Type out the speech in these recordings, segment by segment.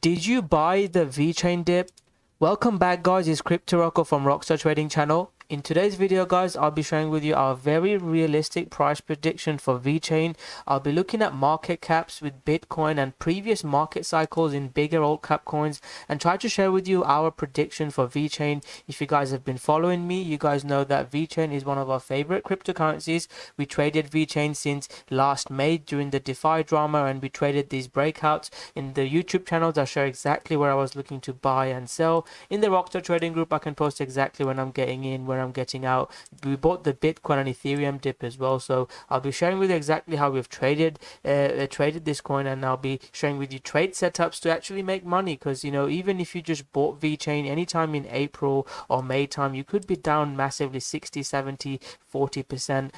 Did you buy the Vechain dip? Welcome back, guys. It's Crypto Rocco from Rockstar Trading Channel. In today's video, guys, I'll be sharing with you our very realistic price prediction for Vechain. I'll be looking at market caps with Bitcoin and previous market cycles in bigger alt cap coins and try to share with you our prediction for Vechain. If you guys have been following me, you guys know that Vechain is one of our favorite cryptocurrencies. We traded Vechain since last May during the DeFi drama, and we traded these breakouts. In the YouTube channels, I share exactly where I was looking to buy and sell. In the Rockstar Trading group, I can post exactly when I'm getting in, where I'm getting out. We bought the Bitcoin and Ethereum dip as well, so I'll be sharing with you exactly how we've traded this coin, and I'll be sharing with you trade setups to actually make money. Because even if you just bought Vechain anytime in April or May time, you could be down massively 60, 70, 40%.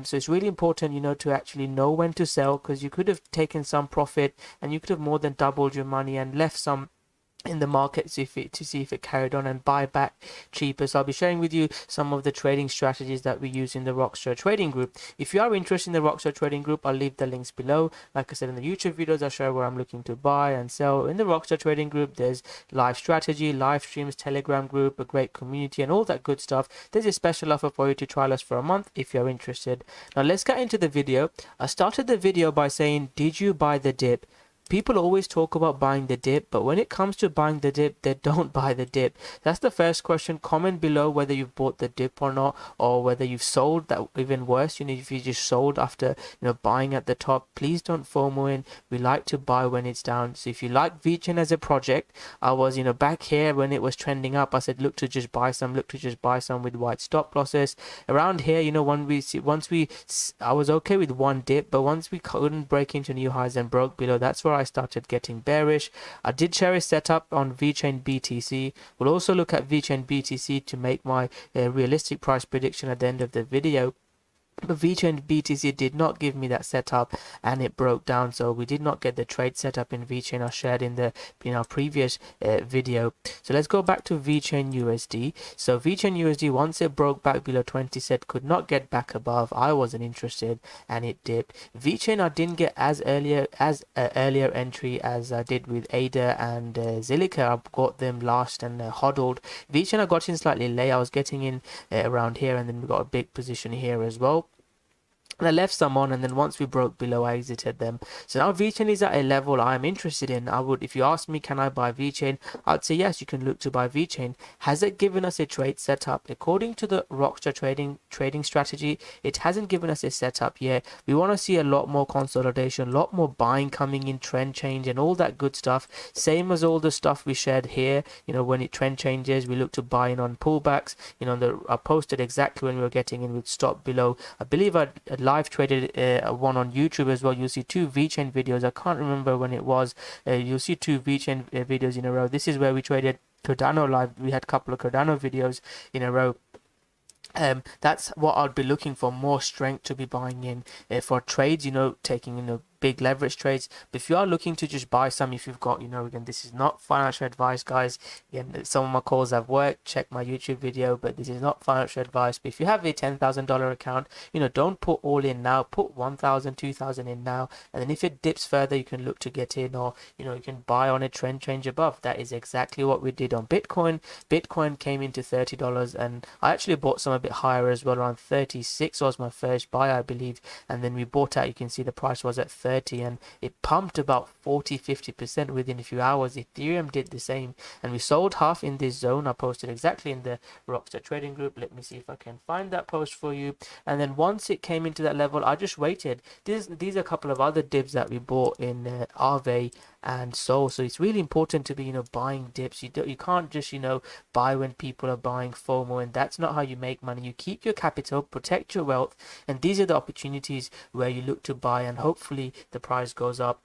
So it's really important to actually know when to sell, because you could have taken some profit and you could have more than doubled your money and left some in the market to see if it carried on and buy back cheaper. So I'll be sharing with you some of the trading strategies that we use in the Rockstar Trading Group. If you are interested in the Rockstar Trading Group, I'll leave the links below. Like I said, in the YouTube videos, I'll share where I'm looking to buy and sell. In the Rockstar Trading Group, there's live strategy, live streams, Telegram group, a great community, and all that good stuff. There's a special offer for you to trial us for a month if you're interested. Now let's get into the video. I started the video by saying, did you buy the dip? People always talk about buying the dip, but when it comes to buying the dip, they don't buy the dip. That's the first question. Comment below whether you've bought the dip or not, or whether you've sold. That even worse, if you just sold after buying at the top. Please don't FOMO in. We like to buy when it's down. So if you like Vechain as a project, I was back here when it was trending up. I said look to just buy some with wide stop losses. Around here, I was okay with one dip, but once we couldn't break into new highs and broke below, that's where I started getting bearish. I did share a setup on Vechain BTC. We'll also look at Vechain BTC to make my realistic price prediction at the end of the video. But Vechain BTC did not give me that setup, and it broke down, so we did not get the trade setup in Vechain I shared in our previous video. So let's go back to Vechain USD. So Vechain USD, once it broke back below 20 cent, could not get back above. I wasn't interested, and it dipped. Vechain I didn't get as earlier entry as I did with ADA and Zilliqa. I got them last and hodled. Vechain I got in slightly late. I was getting in around here, and then we got a big position here as well. And I left some on, and then once we broke below, I exited them. So now Vechain is at a level I'm interested in. If you ask me, can I buy Vechain? I'd say yes, you can look to buy Vechain. Has it given us a trade setup? According to the Rockstar trading strategy, it hasn't given us a setup yet. We want to see a lot more consolidation, a lot more buying coming in, trend change, and all that good stuff. Same as all the stuff we shared here. When it trend changes, we look to buy in on pullbacks. I posted exactly when we were getting in with stop below. I believe I live traded one on YouTube as well. You'll see two Vechain videos. I can't remember when it was. You'll see two Vechain videos in a row. This is where we traded Cardano live. We had a couple of Cardano videos in a row. That's what I'd be looking for, more strength to be buying in for trades, taking big leverage trades. But if you are looking to just buy some, if you've got again, this is not financial advice, guys. Again, some of my calls have worked. Check my YouTube video, but this is not financial advice. But if you have a $10,000 account, don't put all in now. Put 1,000, 2,000 in now, and then if it dips further, you can look to get in, or you can buy on a trend change above. That is exactly what we did on Bitcoin. Bitcoin came into $30, and I actually bought some a bit higher as well. Around 36 was my first buy, I believe, and then we bought out. You can see the price was at 30, and it pumped about 40-50% within a few hours. Ethereum did the same, and we sold half in this zone. I posted exactly in the Rockstar Trading Group. Let me see if I can find that post for you. And then once it came into that level, I just waited. These are a couple of other dips that we bought in Aave and Sol. So it's really important to be buying dips. You can't just buy when people are buying FOMO, and that's not how you make money. You keep your capital, protect your wealth, and these are the opportunities where you look to buy, and hopefully the price goes up.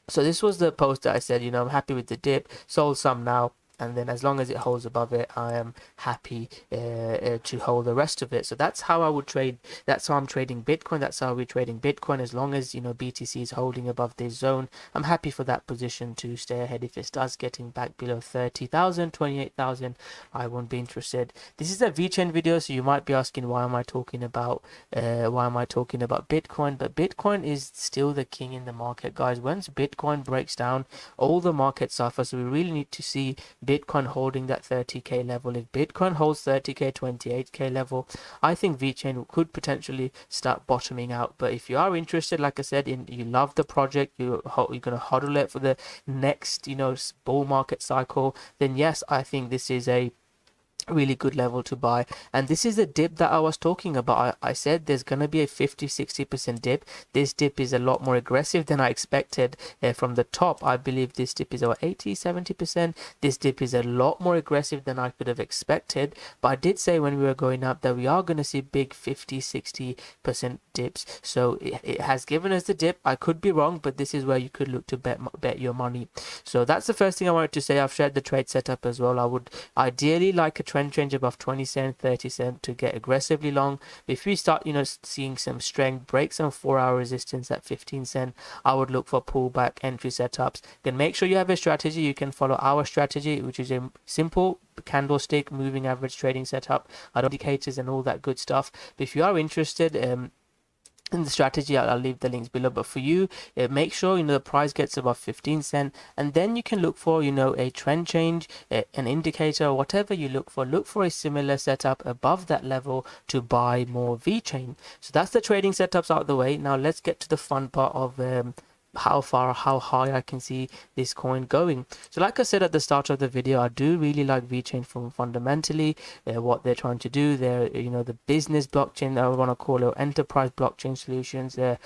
So this was the post that I said I'm happy with the dip, sold some now. and then as long as it holds above it, I am happy to hold the rest of it. So that's how I would trade. That's how I'm trading Bitcoin. That's how we're trading Bitcoin. As long as BTC is holding above this zone, I'm happy for that position to stay ahead. If it starts getting back below 30,000, 28,000, I won't be interested. This is a VeChain video, so you might be asking why am I talking about Bitcoin? But Bitcoin is still the king in the market, guys. Once Bitcoin breaks down, all the market suffers. So we really need to see Bitcoin holding that 30k level. If Bitcoin holds 30k, 28k level, I think VeChain could potentially start bottoming out. But if you are interested, like I said, you love the project, you're gonna hodl it for the next bull market cycle, then yes, I think this is a really good level to buy. And this is the dip that I was talking about. I said there's going to be a 50-60% dip. This dip is a lot more aggressive than I expected from the top. I believe this dip is over 80-70%. This dip is a lot more aggressive than I could have expected, but I did say when we were going up that we are going to see big 50-60% dips. So it has given us the dip. I could be wrong, but this is where you could look to bet your money. So that's the first thing I wanted to say. I've shared the trade setup as well. I would ideally like a trend change above 20 cent, 30 cent to get aggressively long. If we start seeing some strength, break some 4-hour resistance at 15 cent, I would look for pullback entry setups. Then make sure you have a strategy. You can follow our strategy, which is a simple candlestick moving average trading setup, indicators and all that good stuff. But if you are interested in the strategy, I'll leave the links below. But for you, make sure the price gets above 15 cent, and then you can look for a trend change, an indicator, whatever you look for a similar setup above that level to buy more VeChain. So that's the trading setups out of the way. Now let's get to the fun part of how high I can see this coin going. So like I said at the start of the video, I do really like VeChain from fundamentally what they're trying to do. They're the business blockchain, I want to call it enterprise blockchain solutions. They're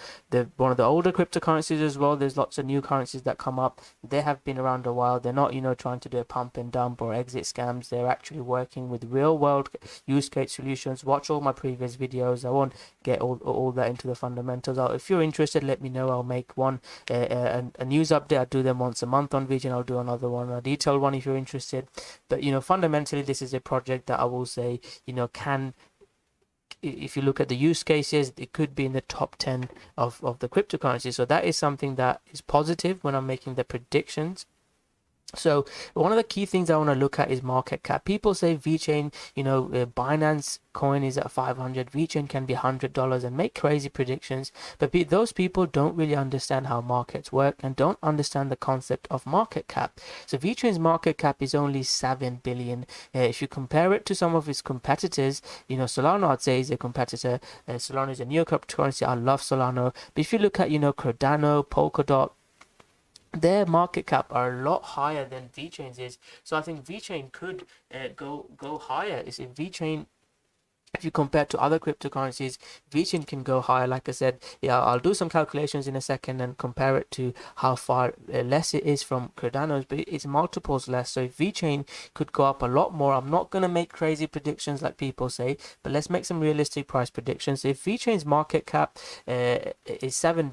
one of the older cryptocurrencies as well. There's lots of new currencies that come up. They have been around a while. They're not trying to do a pump and dump or exit scams. They're actually working with real world use case solutions. Watch all my previous videos. I won't get all that into the fundamentals. If you're interested, let me know. I'll make one a news update. I do them once a month on VeChain. I'll do another one, a detailed one if you're interested. But fundamentally this is a project that I will say can, if you look at the use cases, it could be in the top 10 of the cryptocurrency. So that is something that is positive when I'm making the predictions. So one of the key things I want to look at is market cap. People say VeChain, Binance coin is at 500, VeChain can be $100 and make crazy predictions. But those people don't really understand how markets work and don't understand the concept of market cap. So VeChain's market cap is only 7 billion. If you compare it to some of its competitors, Solana I'd say is a competitor. Solana is a neo cryptocurrency. I love Solana. But if you look at Cardano, Polkadot, their market cap are a lot higher than VeChain's is. So I think VeChain could go higher. Is if VeChain, if you compare to other cryptocurrencies, VeChain can go higher. Like I said, yeah, I'll do some calculations in a second and compare it to how far less it is from Cardano's, but it's multiples less. So if VeChain could go up a lot more, I'm not going to make crazy predictions like people say, but let's make some realistic price predictions. So if VeChain's market cap is 7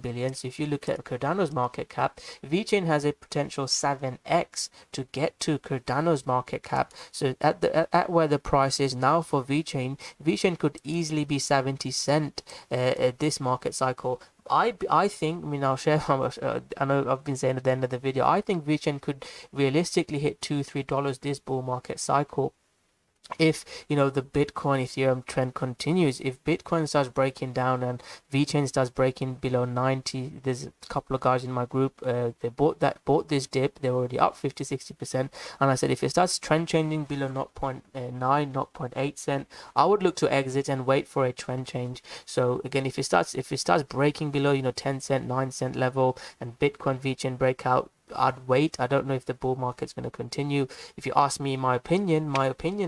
billion, so if you look at Cardano's market cap, VeChain has a potential 7x to get to Cardano's market cap. So at where the price is now for VeChain could easily be 70 cent this market cycle. I think, I'll share how much, I know I've been saying at the end of the video, I think VeChain could realistically hit $2-3 this bull market cycle. If the Bitcoin Ethereum trend continues, if Bitcoin starts breaking down and VeChain starts breaking below 90, there's a couple of guys in my group, they bought this dip, they're already up 50-60%, and I said if it starts trend changing below 0.9 0.8 cent, I would look to exit and wait for a trend change. So again, if it starts breaking below 10 cent 9 cent level and Bitcoin VeChain breakout, I'd wait. I don't know if the bull market's going to continue. If you ask me my opinion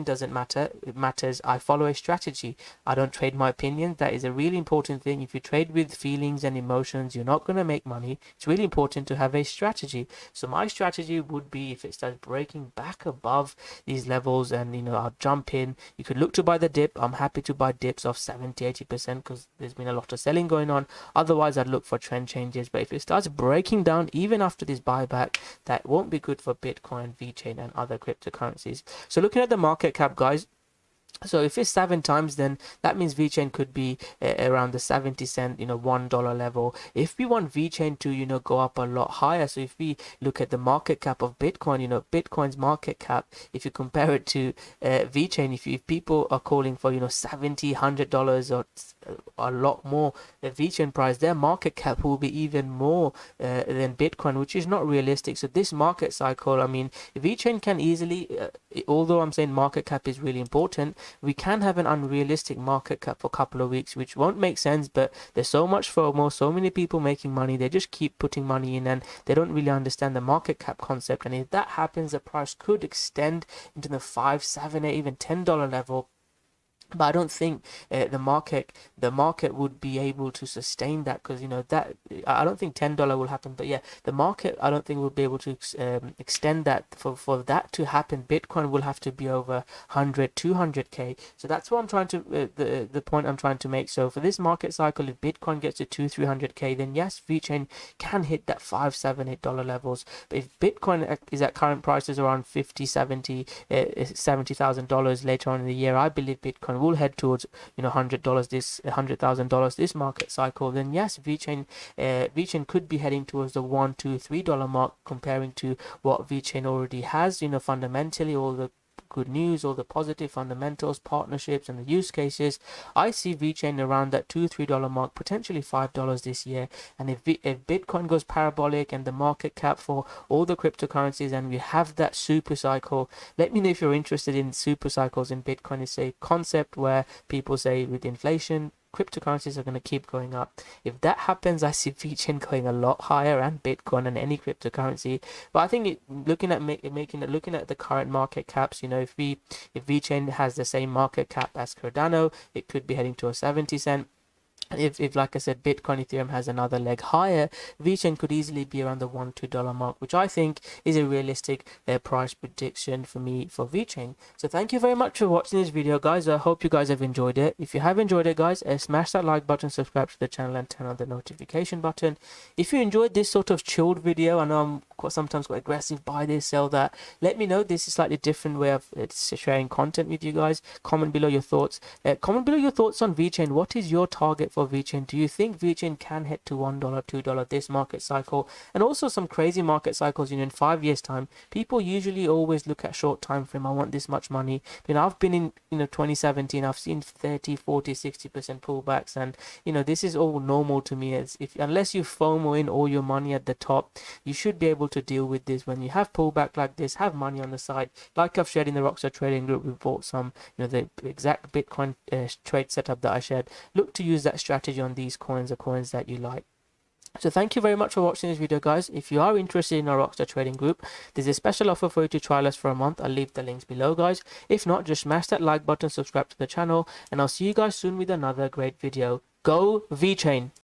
doesn't matter. It matters I follow a strategy. I don't trade my opinion. That is a really important thing. If you trade with feelings and emotions, you're not going to make money. It's really important to have a strategy. So my strategy would be, if it starts breaking back above these levels, and I'll jump in. You could look to buy the dip. I'm happy to buy dips of 70-80% because there's been a lot of selling going on. Otherwise, I'd look for trend changes. But if it starts breaking down even after this buy pullback that won't be good for Bitcoin, Vechain, and other cryptocurrencies. So looking at the market cap, guys, so if it's 7 times, then that means Vechain could be around the 70 cent, $1 level. If we want Vechain to, go up a lot higher, so if we look at the market cap of Bitcoin, Bitcoin's market cap, if you compare it to Vechain, if people are calling for, $70, $100 or a lot more, the Vechain price, their market cap will be even more than Bitcoin, which is not realistic. So this market cycle, I mean, Vechain can easily, although I'm saying market cap is really important, we can have an unrealistic market cap for a couple of weeks, which won't make sense, but there's so much FOMO, so many people making money, they just keep putting money in and they don't really understand the market cap concept. And if that happens, the price could extend into the $5, $7, $8, even $10 level. But I don't think the market would be able to sustain that, because that I don't think $10 will happen. But yeah, the market, I don't think will be able to extend that. For that to happen, Bitcoin will have to be over 100, 200k. So that's what I'm trying to the point I'm trying to make. So for this market cycle, if Bitcoin gets to 200-300k, then yes, Vechain can hit that $5, $7, $8 levels. But if Bitcoin is at current prices around 50, 70, $70,000 later on in the year, I believe Bitcoin will head towards $100,000 this market cycle. Then yes, Vechain could be heading towards the $1, $2, $3 mark, comparing to what Vechain already has. Fundamentally, all the good news, all the positive fundamentals, partnerships, and the use cases, I see Vechain around that $2, $3 mark, potentially $5 this year. And if Bitcoin goes parabolic and the market cap for all the cryptocurrencies, and we have that super cycle, let me know if you're interested in super cycles in Bitcoin. It's a concept where people say with inflation, cryptocurrencies are going to keep going up. If that happens, I see Vechain going a lot higher, and Bitcoin and any cryptocurrency. But I think looking at the current market caps, if Vechain has the same market cap as Cardano, it could be heading to a 70 cent. If like I said, Bitcoin, Ethereum has another leg higher, Vechain could easily be around the $1, $2 mark, which I think is a realistic price prediction for me for Vechain. So thank you very much for watching this video, guys. I hope you guys have enjoyed it. If you have enjoyed it, guys, smash that like button, subscribe to the channel, and turn on the notification button. If you enjoyed this sort of chilled video, I know I'm sometimes quite aggressive, buy this, sell that, let me know. This is slightly different way of sharing content with you guys. Comment below your thoughts. Comment below your thoughts on Vechain. What is your target for Vechain? Do you think Vechain can hit to $1, $2 this market cycle? And also some crazy market cycles, in 5 years time, people usually always look at short time frame. I want this much money. I've been in 2017, I've seen 30, 40, 60% pullbacks, and this is all normal to me. Unless you FOMO in all your money at the top, you should be able to deal with this. When you have pullback like this, have money on the side. Like I've shared in the Rockstar Trading Group, we bought some, the exact Bitcoin trade setup that I shared. Look to use that strategy on these coins or coins that you like. So thank you very much for watching this video, guys. If you are interested in our Rockstar Trading Group, there's a special offer for you to trial us for a month. I'll leave the links below, guys. If not, just smash that like button, subscribe to the channel, and I'll see you guys soon with another great video. Go Vechain!